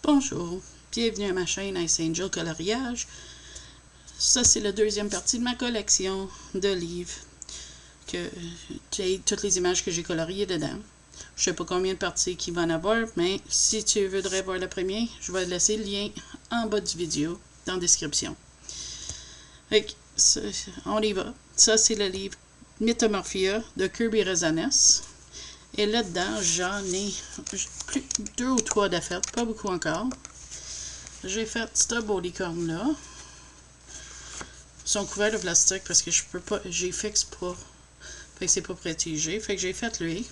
Bonjour, bienvenue à ma chaîne Ice Angel Coloriage. Ça, c'est la deuxième partie de ma collection de livres. J'ai toutes les images que j'ai coloriées dedans. Je sais pas combien de parties qu'il va en avoir, mais si tu voudrais voir le premier, je vais laisser le lien en bas du vidéo, dans la description. Fait que, on y va. Ça, c'est le livre Mythomorphia de Kirby Rezanes. Et là-dedans, j'en ai deux ou trois de fait, pas beaucoup encore. J'ai fait ce beau licorne-là. Ils sont couverts de plastique parce que je peux pas, j'y fixe pas. Fait que c'est pas protégé. Fait que j'ai fait lui.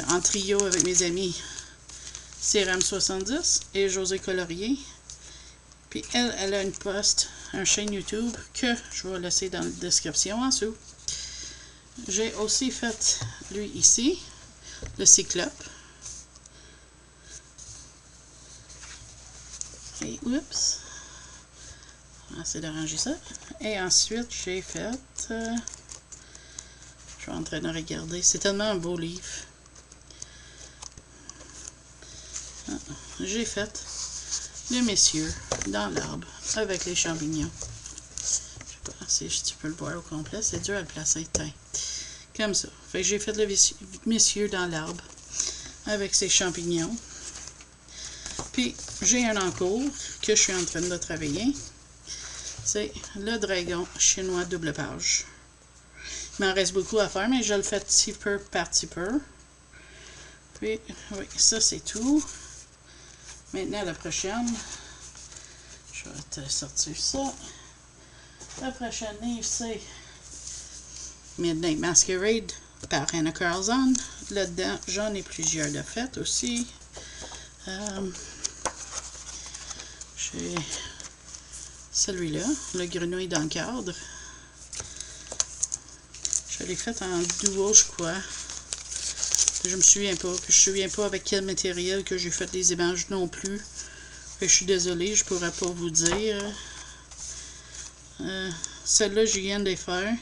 En trio avec mes amis CRM 70 et José Colorier. Puis elle a une post, un chaîne YouTube que je vais laisser dans la description en dessous. J'ai aussi fait lui ici, le cyclope. Et oups, on va essayer d'arranger ça. Et ensuite, j'ai fait, je suis en train de regarder, c'est tellement un beau livre. J'ai fait le messieurs dans l'arbre avec les champignons. Je sais pas si tu peux le voir au complet, c'est dur à le placer. Comme ça. Fait que j'ai fait le messieurs dans l'arbre avec ses champignons. Puis j'ai un encours que je suis en train de travailler. C'est le dragon chinois double page. Il m'en reste beaucoup à faire, mais je le fais petit peu par petit peu. Puis, oui, ça c'est tout. Maintenant, la prochaine, je vais te sortir ça. La prochaine livre, c'est Midnight Masquerade par Anna Carlson. Là-dedans, j'en ai plusieurs de fait aussi. J'ai celui-là, le grenouille dans le cadre. Je l'ai fait en duo, je crois. Je me souviens pas. Puis je me souviens pas avec quel matériel que j'ai fait les images non plus. Puis je suis désolée, je pourrais pas vous dire. Celle-là, je viens de les faire.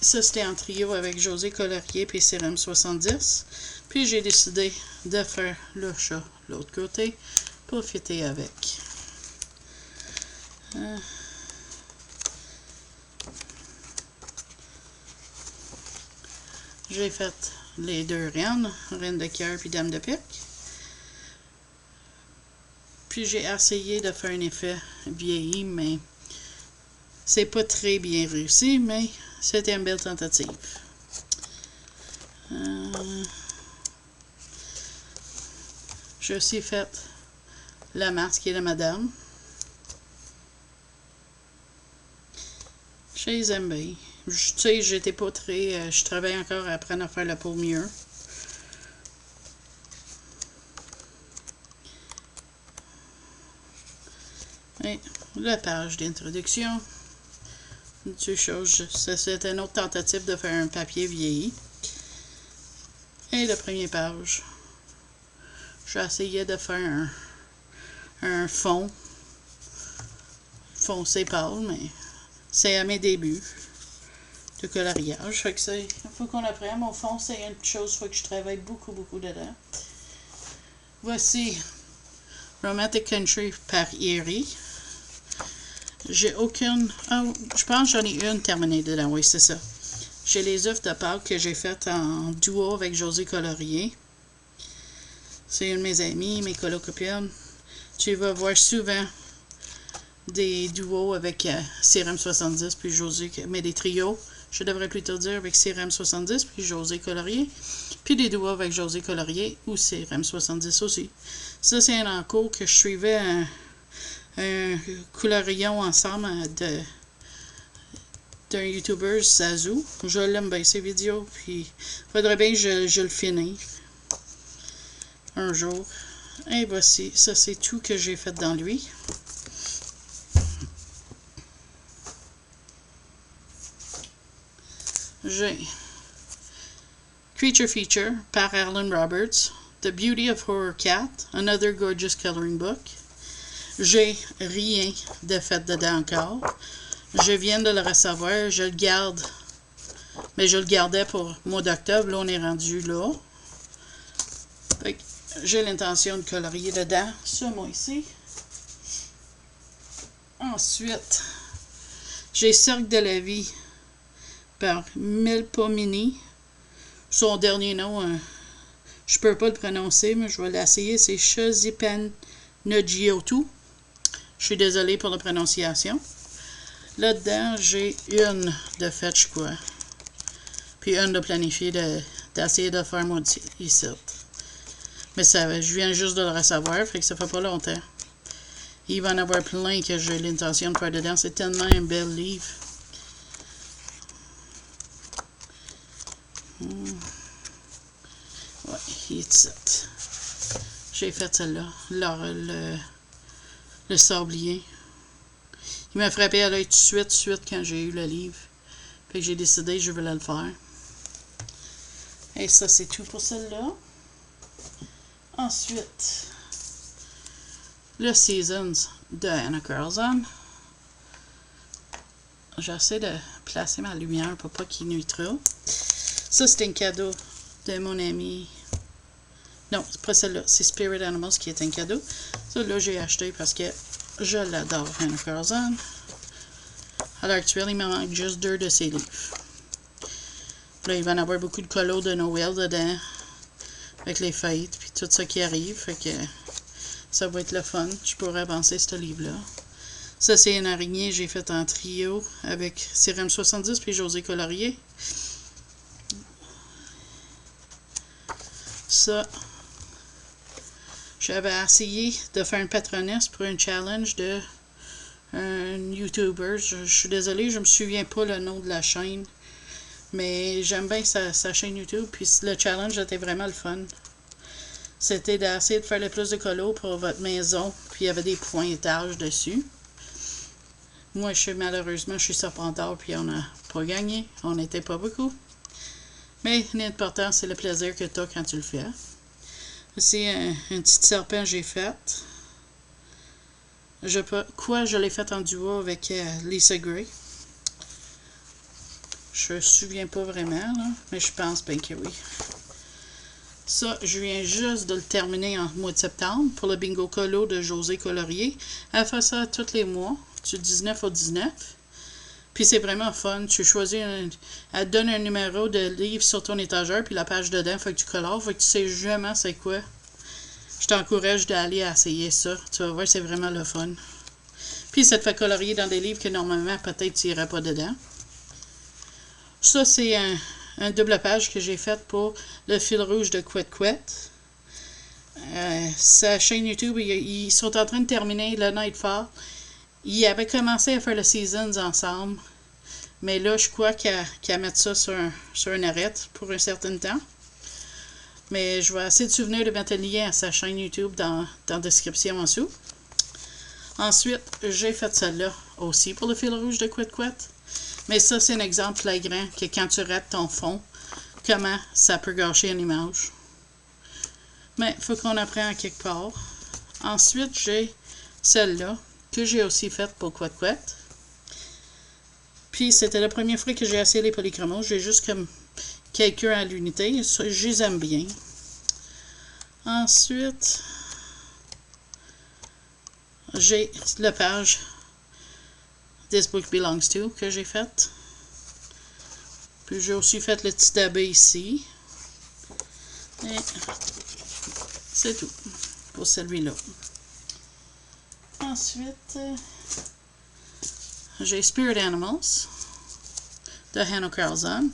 Ça, c'était en trio avec José Colorier et CRM 70. Puis j'ai décidé de faire le chat de l'autre côté pour fitter avec. J'ai fait les deux reines, reine de cœur puis dame de pique. Puis j'ai essayé de faire un effet vieilli, mais c'est pas très bien réussi, mais c'était une belle tentative. J'ai aussi fait la masque et la madame. Je les aime bien. Tu sais, j'étais pas très... je travaille encore à apprendre à faire la peau mieux. Et la page d'introduction. Deux choses. C'est une autre tentative de faire un papier vieilli. Et la première page. J'ai essayé de faire un fond. Foncé pâle, mais c'est à mes débuts de coloriage. Fait que il faut qu'on apprenne. Mon fond, c'est une chose, faut que je travaille beaucoup dedans. Voici Romantic Country par Erie. J'ai aucune... Oh, je pense que j'en ai une terminée dedans. Oui, c'est ça. J'ai les œufs de Pâques que j'ai faites en duo avec José Colorier. C'est une de mes amies, mes colocopines. Tu vas voir souvent des duos avec CRM 70 puis José, mais des trios, je devrais plutôt dire avec CRM 70 puis José Colorier, puis des duos avec José Colorier ou CRM 70 aussi. Ça, c'est un encours que je suivais un colorion ensemble d'un YouTuber, Zazu. Je l'aime bien ses vidéos, puis faudrait bien que je le finisse un jour. Et voici, ça c'est tout que j'ai fait dans lui. J'ai Creature Feature par Alan Roberts, The Beauty of Horror Cat, Another Gorgeous Coloring Book. J'ai rien de fait dedans encore. Je viens de le recevoir, je le garde, mais je le gardais pour le mois d'octobre. Là, on est rendu là. Fait que j'ai l'intention de colorier dedans, ce mois-ci. Ensuite, j'ai Cercle de la vie par Melpomene. Son dernier nom, je peux pas le prononcer, mais je vais l'essayer. C'est Chazipanogiottu. Je suis désolée pour la prononciation. Là-dedans, j'ai une de fetch quoi. Puis une de planifier d'essayer de faire moi ici. Mais ça, je viens juste de le recevoir, fait que ça fait pas longtemps. Il va en avoir plein que j'ai l'intention de faire dedans. C'est tellement un bel livre. Ouais, il est ici. J'ai fait celle-là. Le sablier. Il m'a frappé à l'œil tout de suite quand j'ai eu le livre. Fait que j'ai décidé que je voulais le faire. Et ça, c'est tout pour celle-là. Ensuite, le Seasons de Anna Carlson. J'essaie de placer ma lumière pour pas qu'il nuit trop. Ça, c'est un cadeau de mon ami. Non, c'est pas celle-là. C'est Spirit Animals qui est un cadeau. Ça, là, j'ai acheté parce que je l'adore, Anna Carlson. À l'heure actuelle, il me manque juste 2 de ses livres. Là, il va y en avoir beaucoup de colos de Noël dedans. Avec les fêtes, puis tout ça qui arrive. Fait que ça va être le fun. Je pourrais avancer ce livre-là. Ça, c'est une araignée. J'ai fait en trio avec Sérum 70 puis José Colorier. Ça, j'avais essayé de faire un patronus pour un challenge de un YouTuber. Je suis désolée, je me souviens pas le nom de la chaîne. Mais j'aime bien sa chaîne YouTube. Puis le challenge était vraiment le fun. C'était d'essayer de faire le plus de colos pour votre maison. Puis il y avait des pointages dessus. Moi, malheureusement, je suis serpentard. Puis on n'a pas gagné. On n'était pas beaucoup. Mais l'important, c'est le plaisir que tu as quand tu le fais. C'est un petit serpent que j'ai fait. Je l'ai fait en duo avec Lisa Gray. Je me souviens pas vraiment, là, mais je pense bien que oui. Ça, je viens juste de le terminer en mois de septembre pour le Bingo Colo de José Colorier. Elle fait ça tous les mois, du 19 au 19. Puis c'est vraiment fun. Tu choisis elle te donne un numéro de livre sur ton étagère, puis la page dedans, fait que tu colores, fait que tu sais jamais c'est quoi. Je t'encourage d'aller essayer ça. Tu vas voir, c'est vraiment le fun. Puis ça te fait colorier dans des livres que normalement, peut-être, tu n'irais pas dedans. Ça, c'est un double page que j'ai fait pour le fil rouge de Quet Quet. Sa chaîne YouTube, ils sont en train de terminer le Nightfall. Ils avaient commencé à faire le Seasons ensemble. Mais là, je crois qu'à mettre ça sur un arrêt pour un certain temps. Mais je vais essayer de souvenir de mettre le lien à sa chaîne YouTube dans la description en dessous. Ensuite, j'ai fait celle-là aussi pour le fil rouge de Quet Quet. Mais ça, c'est un exemple flagrant que quand tu rates ton fond, comment ça peut gâcher une image. Mais il faut qu'on apprenne à quelque part. Ensuite, j'ai celle-là que j'ai aussi faite pour Quet Quet. Puis, c'était la première fois que j'ai essayé les polychromos. J'ai juste comme quelqu'un à l'unité. Je les aime bien. Ensuite, j'ai la page This Book Belongs To que j'ai faite. Puis j'ai aussi fait le petit abbé ici. Et c'est tout pour celui-là. Ensuite, j'ai Spirit Animals de Hannah Carlson.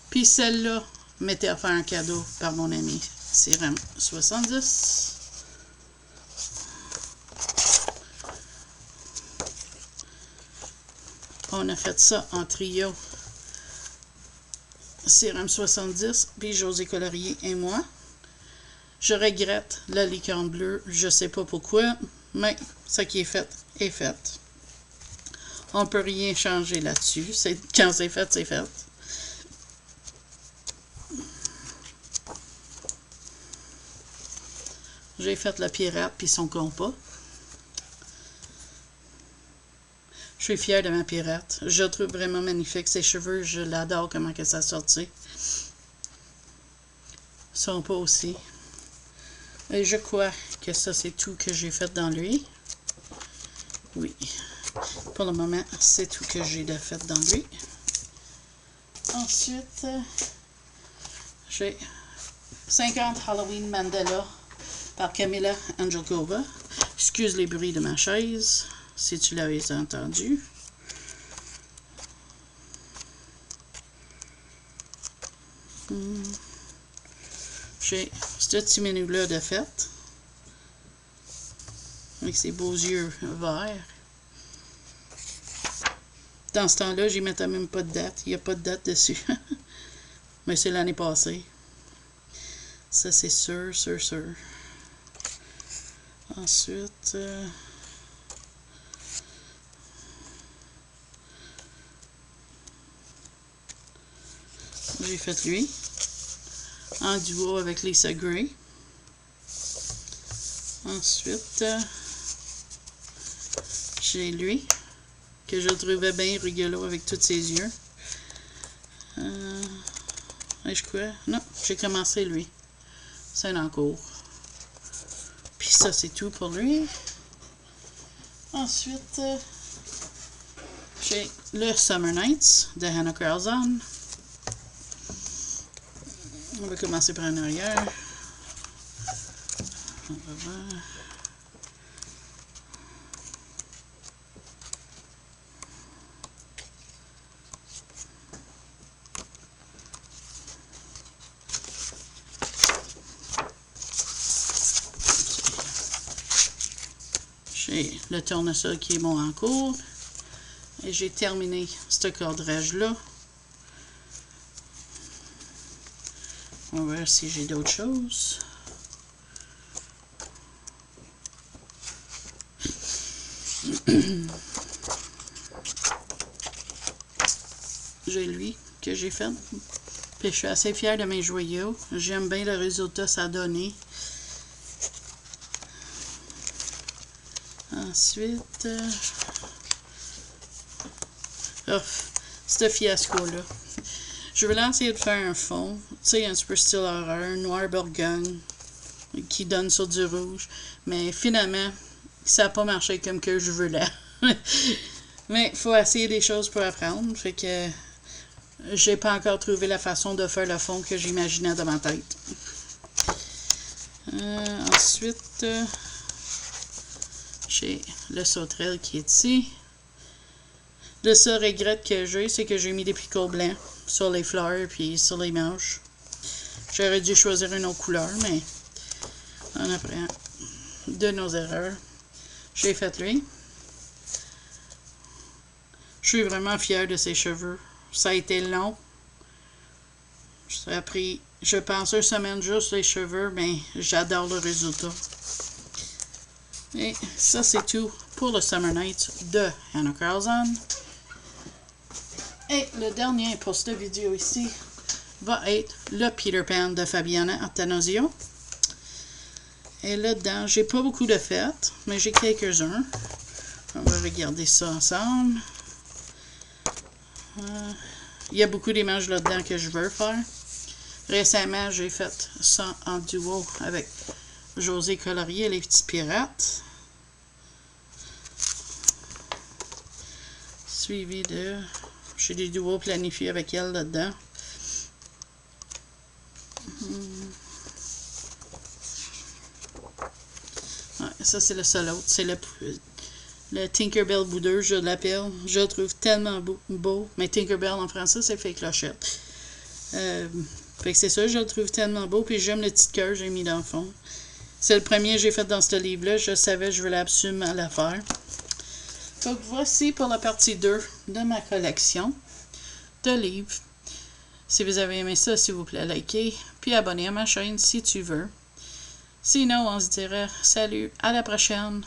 Puis celle-là m'était offert un cadeau par mon ami Sérum 70. On a fait ça en trio. Sérum 70, puis José Colorier et moi. Je regrette la licorne bleue. Je sais pas pourquoi, mais ce qui est fait est fait. On peut rien changer là-dessus. Quand c'est fait, c'est fait. J'ai fait le pirate puis son compas. Je suis fière de ma pirate. Je le trouve vraiment magnifique. Ses cheveux, je l'adore comment ça sortit. Son pas aussi. Et je crois que ça, c'est tout que j'ai fait dans lui. Oui. Pour le moment, c'est tout que j'ai de fait dans lui. Ensuite, j'ai 50 Halloween Mandala par Camilla Angelkova. Excuse les bruits de ma chaise, si tu l'avais entendu. J'ai ce petit menu-là de fête. Avec ses beaux yeux verts. Dans ce temps-là, j'y mettais même pas de date. Il n'y a pas de date dessus. Mais c'est l'année passée. Ça, c'est sûr. Ensuite... j'ai fait lui. En duo avec Lisa Gray. Ensuite, j'ai lui, que je trouvais bien rigolo avec tous ses yeux. Et je crois... Non, j'ai commencé lui. C'est un encours. Puis ça, c'est tout pour lui. Ensuite, j'ai le Summer Nights de Hannah Carlson. On va commencer par en arrière. On va voir. J'ai le tournesol qui est bon en cours. Et j'ai terminé ce cadrage-là. On va voir si j'ai d'autres choses. J'ai lui que j'ai fait. Puis je suis assez fière de mes joyaux. J'aime bien le résultat que ça a donné. Ensuite, ce fiasco-là. Je vais essayer de faire un fond, tu sais, un petit peu style horreur, noir bourgogne, qui donne sur du rouge. Mais finalement, ça n'a pas marché comme que je voulais. Mais il faut essayer des choses pour apprendre. Fait que j'ai pas encore trouvé la façon de faire le fond que j'imaginais dans ma tête. Ensuite, j'ai le sauterelle qui est ici. Le seul regret que j'ai, c'est que j'ai mis des picots blancs sur les fleurs puis sur les manches. J'aurais dû choisir une autre couleur, mais on apprend de nos erreurs. J'ai fait lui. Je suis vraiment fière de ses cheveux. Ça a été long. Ça a pris, je pense, 1 semaine juste les cheveux, mais j'adore le résultat. Et ça, c'est tout pour le Summer Nights de Hannah Carlson. Et le dernier pour cette vidéo ici va être le Peter Pan de Fabiana Attanasio. Et là-dedans, j'ai pas beaucoup de fêtes, mais j'ai quelques-uns. On va regarder ça ensemble. Il y a beaucoup d'images là-dedans que je veux faire. Récemment, j'ai fait ça en duo avec José Colorier et les Petits Pirates. Suivi de... J'ai des duos planifiés avec elle là-dedans. Ouais, ça, c'est le seul autre. C'est le Tinkerbell boudeur, je l'appelle. Je le trouve tellement beau. Mais Tinkerbell en français, c'est fait clochette. Fait que c'est ça, je le trouve tellement beau. Puis j'aime le petit cœur que j'ai mis dans le fond. C'est le premier que j'ai fait dans ce livre-là. Je savais que je voulais absolument la faire. Donc voici pour la partie 2 de ma collection de livres. Si vous avez aimé ça, s'il vous plaît, likez. Puis abonnez à ma chaîne si tu veux. Sinon, on se dirait salut, à la prochaine.